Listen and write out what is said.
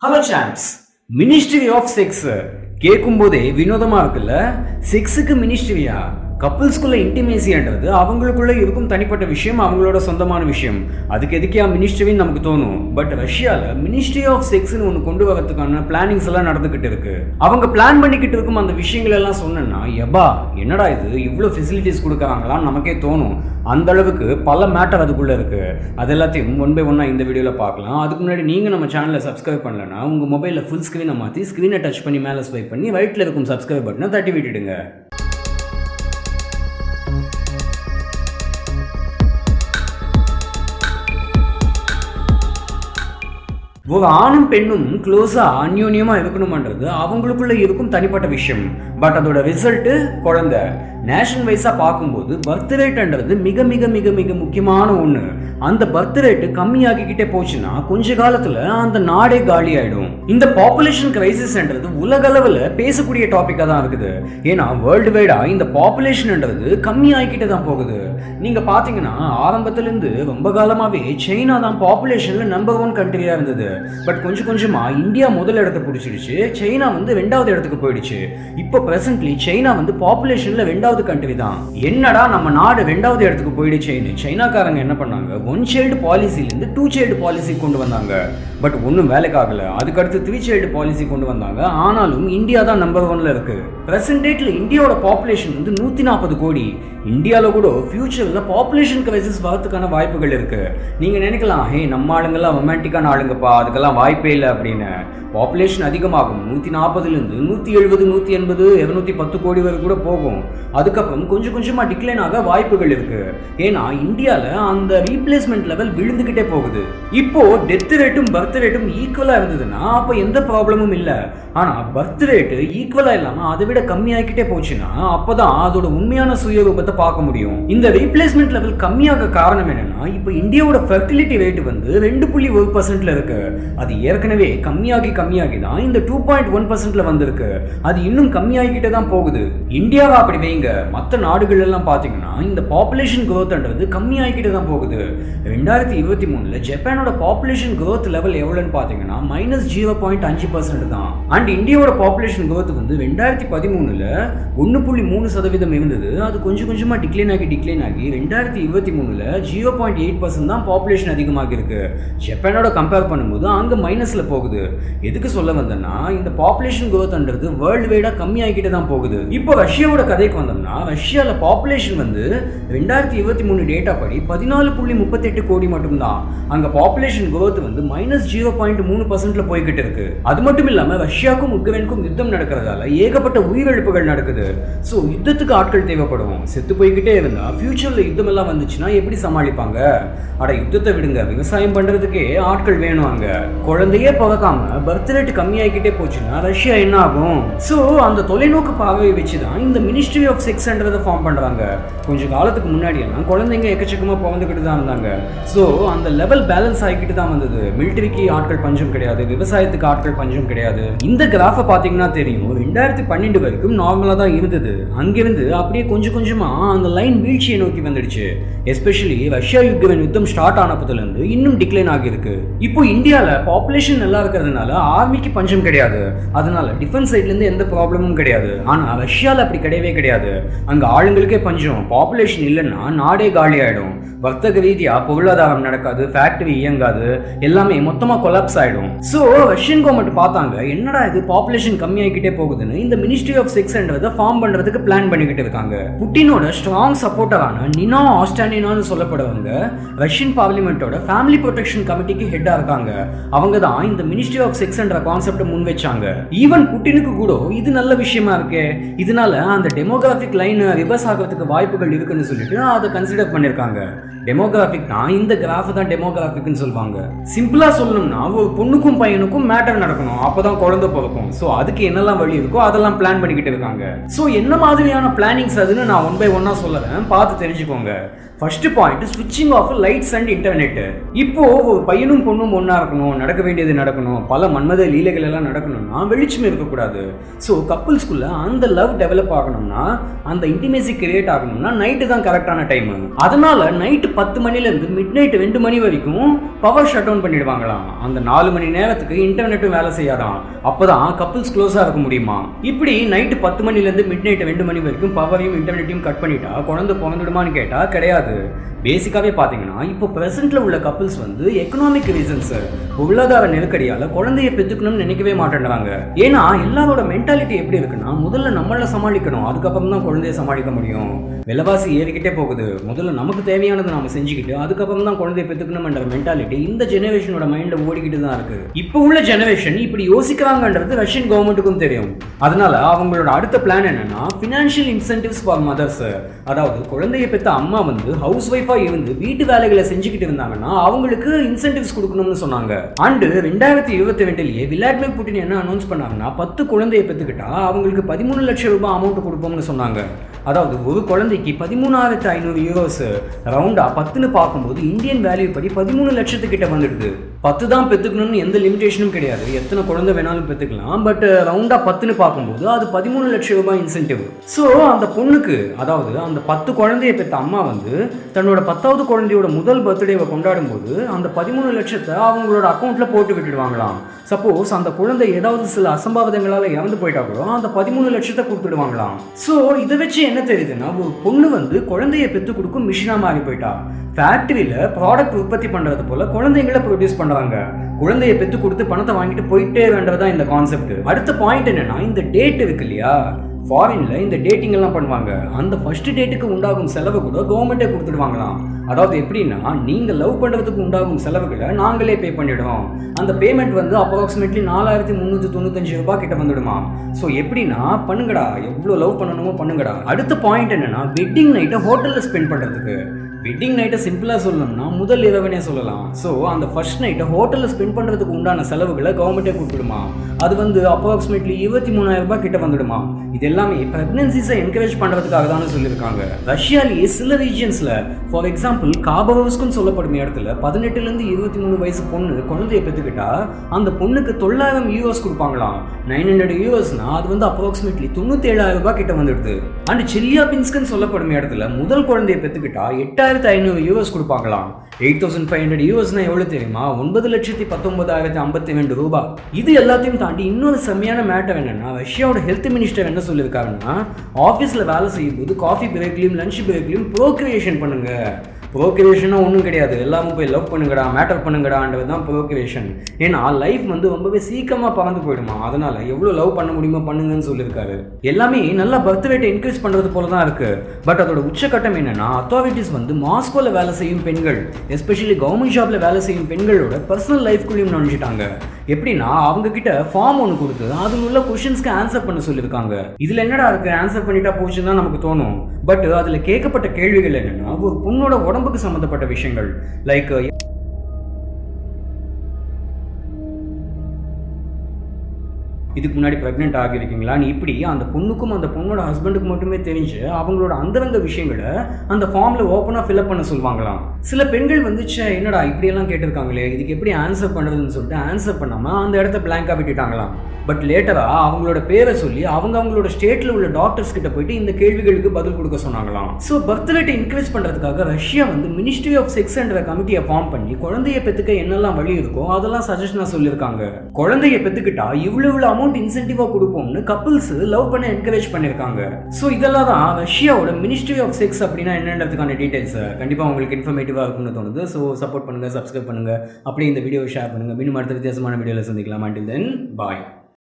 Hello சாம்ப்ஸ், ministry of sex கேட்கும் போதே வினோதமா இருக்குல்ல. செக்ஸுக்கு மினிஸ்ட்ரியா? கப்புள்ஸ்குள்ள இன்டிமேசின்றது அவங்களுக்குள்ள இருக்கும் தனிப்பட்ட விஷயம், அவங்களோட சொந்தமான விஷயம். அதுக்கு எதுக்கே மினிஸ்ட்ரின்னு நமக்கு தோணும். பட் ரஷ்யாவில் மினிஸ்ட்ரி ஆஃப் செக்ஸ்னு ஒன்று கொண்டு வரதுக்கான பிளானிங்ஸ் எல்லாம் நடந்துகிட்டு இருக்கு. அவங்க பிளான் பண்ணிக்கிட்டு இருக்கும் அந்த விஷயங்கள் எல்லாம் சொன்னா எபா என்னடா இது இவ்வளோ ஃபெசிலிட்டிஸ் கொடுக்குறாங்களான்னு நமக்கே தோணும். அந்த அளவுக்கு பல மேட்டர் அதுக்குள்ள இருக்கு. அது எல்லாத்தையும் ஒன் பை ஒன்னா இந்த வீடியோவில் பார்க்கலாம். அதுக்கு முன்னாடி நீங்கள் நம்ம சேனலை சப்ஸ்கிரைப் பண்ணலன்னா உங்கள் மொபைலில் ஃபுல் ஸ்க்ரீனை மாற்றி ஸ்க்ரீனை டச் பண்ணி மேலே ஸ்வைப் பண்ணி ரைட்டில் இருக்கும் சப்ஸ்கிரைப் பட்டனை தட்டி விட்டுடுங்க. ஒரு ஆணும் பெண்ணும் க்ளோஸா அந்யோன்யமா இருக்கணும்ன்றது அவங்களுக்குள்ள இருக்கும் தனிப்பட்ட விஷயம். பட் அதோட ரிசல்ட் குழந்தை. நேஷனல் வைஸா பார்க்கும்போது பர்த் ரேட்ன்றது மிக மிக மிக மிக முக்கியமான ஒன்று. அந்த பர்த் ரேட்டு கம்மியாகிக்கிட்டே போச்சுன்னா கொஞ்ச காலத்துல அந்த நாடே காலி ஆயிடும். இந்த பாப்புலேஷன் கிரைசிஸ்ன்றது உலக அளவில் பேசக்கூடிய டாபிக்கா தான் இருக்குது. ஏன்னா வேர்ல்டு வைடா இந்த பாப்புலேஷன்ன்றது கம்மியாகிக்கிட்டே தான் போகுது. நீங்க பாத்தீங்கன்னா ஆரம்பத்துல இருந்து ரொம்ப காலமாவே சைனா தான் பாப்புலேஷன்ல நம்பர் 1 கண்ட்ரியா இருந்தது. பட் கொஞ்சம் கொஞ்சமா இந்தியா முதல் இடத்தை பிடிச்சிடுச்சு, சைனா வந்து 2வது இடத்துக்கு போயிடுச்சு. இப்போ பிரசன்ட்லி சைனா வந்து பாப்புலேஷன்ல 2வது கண்ட்ரி தான். என்னடா நம்ம நாடு 2வது இடத்துக்கு போயிடுச்சேன்னு சைனாக்காரங்க என்ன பண்ணாங்க, 1 சைல்டு பாலிசில இருந்து 2 சைல்டு பாலிசி கொண்டு வந்தாங்க. பட் ஒன்றும் வேலைக்கு ஆகல. அதுக்கடுத்து 3 சைல்டு பாலிசி கொண்டு வந்தாங்க. ஆனாலும் இந்தியா தான் நம்பர் 1ல இருக்கு. பிரசன்ட் டேட்ல இந்தியாவோட பாப்புலேஷன் வந்து 140 கோடி. இந்தியாவில் கூட ஃபியூச்சர்ல பாப்புலேஷன் கிரைசிஸ் வரதுக்கான வாய்ப்புகள் இருக்கு. நீங்க நினைக்கலாம், ஹே நம்ம ஆளுங்கெல்லாம் ரொமான்டிக்கான ஆளுங்கப்பா, அதுக்கெல்லாம் வாய்ப்பே இல்லை அப்படின்னு. பாப்புலேஷன் அதிகமாகும். 140லேருந்து 170, 180, 210 கோடி வரை கூட போகும். அதுக்கப்புறம் கொஞ்சம் கொஞ்சமா டிக்ளைன் ஆக வாய்ப்புகள் இருக்கு. ஏன்னா இந்தியாவில் அந்த ரீப்ளேஸ்மெண்ட் லெவல் விழுந்துகிட்டே போகுது. இப்போ டெத் ரேட்டும் பர்த் ரேட்டும் ஈக்குவலா இருந்ததுன்னா அப்போ எந்த ப்ராப்ளமும் இல்லை. ஆனா பர்த் ரேட்டு ஈக்குவலா இல்லாம அதை விட கம்மியாகிக்கிட்டே போச்சுன்னா அப்பதான் அதோட உண்மையான சுயரூபத்தை பார்க்க முடியும். இந்த ரீப்ளேஸ்மெண்ட் லெவல் கம்மியாக காரணம் என்னன்னா, இப்போ இந்தியாவோட ஃபெர்டிலிட்டி ரேட் வந்து 2.1% இருக்கு. அது ஏற்கனவே கம்மியாகி தான் இந்த 2.1% வந்திருக்கு. அது இன்னும் கம்மியாகிக்கிட்டே தான் போகுது. இந்தியாவை அப்படி வைங்க, மற்ற நாடுகள் எல்லாம் பாத்தீங்கன்னா இந்த பாப்புலேஷன் growthன்றது கம்மியாகிக்கிட்டே தான் போகுது. 2023ல ஜப்பானோட பாப்புலேஷன் growth லெவல் எவ்வளவுன்னு பாத்தீங்கன்னா -0.5% தான். அண்ட் இந்தியாவோட பாப்புலேஷன் growth வந்து 2013ல 1.3% இருந்தது. அது கொஞ்சம் கொஞ்சமா டிக்ளைன் ஆகி 2023ல 0.8% தான் பாப்புலேஷன் அதிகமாக இருக்கு. ஜப்பானோட கம்பேர் பண்ணும்போது அங்க மைனஸ்ல போகுது. எதுக்கு சொல்ல வந்தேன்னா, இந்த பாப்புலேஷன் growthன்றது வேர்ல்டு வைடா கம்மியாகிட்டே தான் போகுது. இப்போ ரஷ்யாவோட கதைக்கு வந்தோம்னா, ரஷ்யால பாப்புலேஷன் வந்து 2023 டேட்டா படி 14.38 கோடி மட்டும்தான். அங்க பாப்புலேஷன் growth வந்து -0.3%ல போய்கிட்டு இருக்கு. அது மட்டும் இல்லாம ரஷ்யாவுக்கும் உக்ரைனுக்கும் யுத்தம் நடக்கிறதால ஏகப்பட்ட உயிரிழப்புகள் நடக்குது. ஸோ யுத்தத்துக்கு ஆட்கள் தேவைப்படும். செத்து போய்கிட்டே இருந்தா ஃபியூச்சர்ல யுத்தம் எல்லாம் வந்துச்சுன்னா எப்படி சமாளிப்பாங்க? அட யுத்தத்தை விடுங்க, விவசாயம் பண்றதுக்கே ஆட்கள் வேணும். அங்க குழந்தையே பிறக்காம பர்த் ரேட் கம்மியாகிக்கிட்டே போச்சுன்னா ரஷ்யா என்ன ஆகும்? ஸோ அந்த தொலைநோக்கு பார்வையை வச்சுதான் இந்த மினிஸ்ட்ரி ஆஃப் செக்ஸ்ன்றதை ஃபார்ம் பண்றாங்க. கொஞ்சம் காலத்துக்கு முன்னாடி எல்லாம் குழந்தைங்க எக்கச்சக்கமா பிறந்துகிட்டு தான் இருந்தாங்க. ஸோ அந்த லெவல் பேலன்ஸ் ஆகிக்கிட்டு தான் வந்தது. மிலிட்டரிக்கு ஆட்கள் பஞ்சம் கிடையாது, விவசாயத்துக்கு ஆட்கள் பஞ்சம் கிடையாது. இந்த கிராஃபை பார்த்தீங்கன்னா தெரியும், 2012 வரைக்கும் நார்மலா தான் இருந்தது. அங்கிருந்து அப்படியே கொஞ்சம் கொஞ்சமா அந்த லைன் வீழ்ச்சியை நோக்கி வந்துடுச்சு. எஸ்பெஷலி ரஷ்யா யுக்ரைன் யுத்தம் ஸ்டார்ட் ஆனப்பதுல இருந்து இன்னும் டிக்ளைன் ஆகியிருக்கு. இப்போ இந்தியால பாப்புலேஷன் நல்லா இருக்கிறதுனால ஆர்மிக்கு பஞ்சம் கிடையாது. அதனால டிஃபென்ஸ் சைட்ல இருந்து எந்த ப்ராப்ளமும் கிடையாது. ஆனா ரஷ்யால அப்படி கிடையவே கிடையாது. அங்க ஆளுங்களுக்கே பஞ்சம். பாப்புலேஷன் இல்லைன்னா நாடே காலி ஆயிடும். வர்த்தக ரீதியா பொருளாதாரம் நடக்காது, ஃபேக்டரி இயங்காது, எல்லாமே மொத்தமா கொலாப்ஸ் ஆயிடும். சோ ரஷ்யன் கவர்மெண்ட் பார்த்தாங்க, என்னடா இது பாப்புலேஷன் கம்மியாகிக்கிட்டே போகுதுன்னு இந்த மினிஸ்ட்ரி ஆஃப் செக்ஸ்ன்றதை ஃபார்ம் பண்றதுக்கு பிளான் பண்ணிக்கிட்டு இருக்காங்க. புட்டினோட ஸ்ட்ராங் சப்போர்ட்டரான நினா ஆஸ்டானினான்னு சொல்லப்படுறவங்க ரஷ்யன் பார்லிமெண்டோட ஃபேமிலி ப்ரொடெக்ஷன் கமிட்டிக்கு ஹெட்டா இருக்காங்க. அவங்க தான் இந்த மினிஸ்ட்ரி ஆஃப் செக்ஸ்ன்ற கான்செப்ட் முன் வச்சாங்க. ஈவன் புட்டினுக்கு கூட இது நல்ல விஷயமா இருக்கு, இதனால அந்த டெமோகிராபிக் லைன் ரிவர்ஸ் ஆகிறதுக்கு வாய்ப்புகள் இருக்குன்னு சொல்லிட்டு அதை கன்சிடர் பண்ணிருக்காங்க. டெமோகிராபிக் தான் இந்த கிராஃப் தான் டெமோகிராபிக்னு சொல்லுவாங்க. சிம்பிளா சொல்லணும்னா ஒரு பொண்ணுக்கும் பையனுக்கும் மேட்டர் நடக்கணும், அப்பதான் குழந்தை பிறக்கும். ஸோ அதுக்கு என்னெல்லாம் வழி இருக்கோ அதெல்லாம் பிளான் பண்ணிக்கிட்டு இருக்காங்க. ஸோ என்ன மாதிரியான பிளானிங்ஸ் அதுன்னு நான் ஒன் பை ஒன்னா சொல்லுறேன், பார்த்து தெரிஞ்சுக்கோங்க. ஃபர்ஸ்ட் பாயிண்ட், ஸ்விட்சிங் ஆஃப் லைட்ஸ் அண்ட் இன்டர்நெட். இப்போ ஒரு பையனும் பொண்ணும் ஒன்னா இருக்கணும், நடக்க வேண்டியது நடக்கணும், பல மன்மத லீலைகள் எல்லாம் நடக்கணும்னா வெளிச்சம் இருக்கக்கூடாது. ஸோ கப்புள்ஸ்குள்ள அந்த லவ் டெவலப் ஆகணும்னா, அந்த இன்டிமேசி கிரியேட் ஆகணும்னா நைட்டு தான் கரெக்டான டைம். அதனால நைட்டு 10 மணிலேருந்து மிட் நைட் 2 மணி வரைக்கும் பவர் ஷட் டவுன் பண்ணிடுவாங்களாம். அந்த 4 மணி நேரத்துக்கு இன்டர்நெட்டும் வேலை செய்யாதான். அப்பதான் கப்புள்ஸ் க்ளோஸா இருக்க முடியுமா. இப்படி நைட்டு 10 மணிலேருந்து மிட் நைட் 2 மணி வரைக்கும் பவரையும் இன்டர்நெட்டையும் கட் பண்ணிட்டா குழந்தை பிறந்துடுமான்னு கேட்டா கிடையாது. பேசிக்காவே பாத்தீங்கன்னா இப்போ பிரசன்ட்ல உள்ள கப்பிள்ஸ் வந்து எக்கனாமிக் ரீசன்ஸ், பொருளாதார நெருக்கடியால குழந்தைய பெற்றுக்கணும்னு நினைக்கவே மாட்டேன்றாங்க. ஏன்னா எல்லாரோட மென்டாலிட்டி எப்படி இருக்குன்னா, முதல்ல நம்மள சமாளிக்கணும், அதுக்கப்புறம் தான் குழந்தைய சமாளிக்க முடியும். விலைவாசி ஏறிக்கிட்டே போகுது, முதல்ல நமக்கு தேவையானது நாம செஞ்சுக்கிட்டு அதுக்கப்புறம் தான் குழந்தைய பெற்றுக்கணும்ன்ற மென்டாலிட்டி இந்த ஜெனரேஷனோட மைண்ட்ல ஓடிக்கிட்டு தான் இருக்கு. இப்போ உள்ள ஜெனரேஷன் இப்படி யோசிக்கிறாங்கன்றது ரஷ்யன் கவர்மெண்ட்டுக்கும் தெரியும். அதனால அவங்களோட அடுத்த பிளான் என்னன்னா, ஃபினான்ஷியல் இன்சென்டிவ்ஸ் ஃபார் மதர்ஸ். அதாவது குழந்தைய பெற்ற அம்மா வந்து ஹவுஸ் ஒய்ஃபா இருந்து வீட்டு வேலைகளை செஞ்சுக்கிட்டு இருந்தாங்கன்னா அவங்களுக்கு இன்சென்டிவ்ஸ் கொடுக்கணும்னு சொன்னாங்க. அண்ட் 2022லயே விளாடிமிர் புட்டின் என்ன அனௌன்ஸ் பண்ணாங்கன்னா, 10 குழந்தைய பெற்றுக்கிட்டா அவங்களுக்கு 13 லட்சம் ரூபாய் அமௌண்ட் கொடுப்போம்னு சொன்னாங்க. அதாவது ஒரு குழந்தைக்கு 13,500 யூரோஸ், ரவுண்டா 10ன்னு பார்க்கும்போது இந்தியன் வேல்யூ படி 13 லட்சத்துக்கிட்ட வந்துடுது. 10 தான் பெற்றுக்கணும்னு எந்த லிமிடேஷனும் கிடையாது, எத்தனை குழந்தை வேணாலும் பெற்றுக்கலாம். பட் ரவுண்டா 10ன்னு பார்க்கும்போது அது 13 லட்சம் ரூபாய் இன்சென்டிவ். ஸோ அந்த பொண்ணுக்கு, அதாவது அந்த 10 குழந்தைய பெற்ற அம்மா வந்து தன்னோட 10வது குழந்தையோட முதல் பர்த்டேவை கொண்டாடும் போது அந்த 13 லட்சத்தை அவங்களோட அக்கௌண்ட்ல போட்டு விட்டுடுவாங்களாம். சப்போஸ் அந்த குழந்தை ஏதாவது சில அசம்பாவிதங்களால இறந்து போயிட்டா கூட அந்த 13 லட்சத்தை கொடுத்துடுவாங்களாம். ஸோ இதை வச்சு என்ன தெரியுதுன்னா, ஒரு பொண்ணு வந்து குழந்தைய பெற்று கொடுக்கும் மிஷினா மாறி போயிட்டா. ஃபேக்டரியில ப்ராடக்ட் உற்பத்தி பண்றது போல குழந்தைங்களை ப்ரொடியூஸ் பண்றாங்க. குழந்தைய பெற்று கொடுத்து பணத்தை வாங்கிட்டு போயிட்டே வேண்டதான் இந்த கான்செப்ட். அடுத்த பாயிண்ட் என்னன்னா, இந்த டேட் இருக்கு இல்லையா, ஃபாரின்ல இந்த டேட்டிங் எல்லாம் பண்ணுவாங்க. அந்த ஃபர்ஸ்ட் டேட்டுக்கு உண்டாகும் செலவு கூட கவர்மெண்ட்டே கொடுத்துடுவாங்களாம். அதாவது எப்படின்னா, நீங்க லவ் பண்றதுக்கு உண்டாகும் செலவுகளை நாங்களே பே பண்ணிடுவோம். அந்த பேமெண்ட் வந்து அப்ராக்சிமேட்லி 4,395 ரூபாய் கிட்ட வந்துடுமா. ஸோ எப்படின்னா, பண்ணுங்கடா, எவ்வளோ லவ் பண்ணணுமோ பண்ணுங்கடா. அடுத்த பாயிண்ட் என்னன்னா, வெட்டிங் நைட்டை ஹோட்டல்ல ஸ்பெண்ட் பண்றதுக்கு. வெட்டிங் நைட்டை சிம்பிளாக சொல்லணும்னா முதல் இரவனே சொல்லலாம். ஸோ அந்த ஃபர்ஸ்ட் நைட்டை ஹோட்டலில் ஸ்பெண்ட் பண்ணுறதுக்கு உண்டான செலவுகளை கவர்மெண்ட்டே கொடுத்துடுமா. அது வந்து அப்ராக்சிமேட்லி 23,000 ரூபாய் கிட்ட வந்துடுமா. இது எல்லாமே ப்ரெக்னன்சிஸை என்கரேஜ் பண்ணுறதுக்காக தானே சொல்லியிருக்காங்க. ரஷ்யாலேயே சில ரீஜியன்ஸில், ஃபார் எக்ஸாம்பிள் காபரோவ்ஸ்க்குன்னு சொல்லப்படும் இடத்துல 18லேருந்து 23 வயசு பொண்ணு குழந்தைய பெற்றுக்கிட்டா அந்த பொண்ணுக்கு 900 யூரோஸ் கொடுப்பாங்களாம். 900 யூரோஸ்னா அது வந்து அப்ராக்சிமேட்லி 97,000 ரூபாய் கிட்ட வந்துடுது. அண்ட் சிலியாபின்ஸ்க்குன்னு சொல்லப்படும் இடத்துல முதல் குழந்தைய பெற்றுக்கிட்டா 8,500 யூரோஸ் கொடுப்பாங்களாம். 8,500 யூரோஸ்னா எவ்வளவு தெரியுமா? 9,19,052 ரூபாய். இது எல்லாத்தையும் தாண்டி இன்னொரு செம்மையான மேட்டர் என்னன்னா, ரஷ்யாவோட ஹெல்த் மினிஸ்டர் என்ன சொல்லியிருக்காருன்னா, ஆஃபீஸில் வேலை செய்யும் போது காஃபி பிரேக்லையும் லஞ்ச் பிரேக்லையும் ப்ரோக்ரியேஷன் பண்ணுங்க. ப்ரோக்ரியேஷனாக ஒன்றும் கிடையாது, எல்லாமே போய் லவ் பண்ணுங்கடா, மேட்டர் பண்ணுங்கடான்றது தான் ப்ரோக்ரியேஷன். ஏன்னா லைஃப் வந்து ரொம்பவே சீக்கிரமாக பறந்து போயிடுமா. அதனால எவ்வளோ லவ் பண்ண முடியுமோ பண்ணுங்கன்னு சொல்லியிருக்காரு. எல்லாமே நல்லா பர்த் ரேட்டை இன்க்ரீஸ் பண்ணுறது போல தான் இருக்கு. பட் அதோட உச்சக்கட்டம் என்னன்னா, அத்தாரிட்டிஸ் வந்து மாஸ்கோவில் வேலை செய்யும் பெண்கள், எஸ்பெஷலி கவர்மெண்ட் ஜாப்ல வேலை செய்யும் பெண்களோட பர்சனல் லைஃப்குள்ளேயும் நுழைஞ்சிட்டாங்க. எப்படின்னா, அவங்க கிட்ட ஃபார்ம் ஒன்று கொடுத்து அதில் உள்ள கொஸ்டின்ஸ்க்கு ஆன்சர் பண்ண சொல்லியிருக்காங்க. இதில் என்னடா இருக்கு, ஆன்சர் பண்ணிட்டா போச்சுன்னு தான் நமக்கு தோணும். பட் அதில் கேட்கப்பட்ட கேள்விகள் என்னன்னா, ஒரு பொண்ணோட உடம்புக்கு சம்மந்தப்பட்ட விஷயங்கள், லைக் இதுக்கு முன்னாடி ப்ரெக்னென்ட் ஆகியிருக்கீங்களா, நீ இப்படி அந்த பொண்ணுக்கும் அந்த பொண்ணோட ஹஸ்பண்டுக்கு மட்டுமே தெரிஞ்சு அவங்களோட அந்தரங்க விஷயங்களை அந்த ஃபார்மில் ஓப்பனாக ஃபில்அப் பண்ண சொல்லுவாங்களாம். சில பெண்கள் வந்துச்சு, என்னடா இப்படியெல்லாம் கேட்டிருக்காங்களே, இதுக்கு எப்படி ஆன்சர் பண்ணுறதுன்னு சொல்லிட்டு ஆன்சர் பண்ணாமல் அந்த இடத்த பிளாங்காக விட்டுட்டாங்களாம். பட் லேட்டராக அவங்களோட பேரை சொல்லி அவங்களோட ஸ்டேட்டில் உள்ள டாக்டர்ஸ் கிட்ட போயிட்டு இந்த கேள்விகளுக்கு பதில் கொடுக்க சொன்னாங்களாம். ஸோ பர்த் ரேட்டை இன்க்ரீஸ் பண்ணுறதுக்காக ரஷ்யா வந்து மினிஸ்ட்ரி ஆஃப் செக்ஸ் என்ற கமிட்டியை ஃபார்ம் பண்ணி குழந்தைய பெற்றுக்க என்னெல்லாம் வழி இருக்கோ அதெல்லாம் சஜஷனாக சொல்லியிருக்காங்க. குழந்தைய பெற்றுக்கிட்டா இவ்வளவு அமௌண்ட் இன்சென்டிவாக கொடுப்போம்னு கப்பிள்ஸ் லவ் பண்ண என்கரேஜ் பண்ணியிருக்காங்க. ஸோ இதெல்லாம் தான் ரஷ்யாவோட மினிஸ்ட்ரி ஆஃப் செக்ஸ் அப்படின்னா என்னன்றதுக்கான டீடைல்ஸ். கண்டிப்பாக உங்களுக்கு இன்ஃபர்மேட்டிவாக இருக்கும்னு தோணுது. ஸோ சப்போர்ட் பண்ணுங்கள், சப்ஸ்கிரைப் பண்ணுங்கள், அப்படியே இந்த வீடியோவை ஷேர் பண்ணுங்கள். மீண்டும் அடுத்த வித்தியாசமான வீடியோவில் சந்திக்கலாம். until then, bye.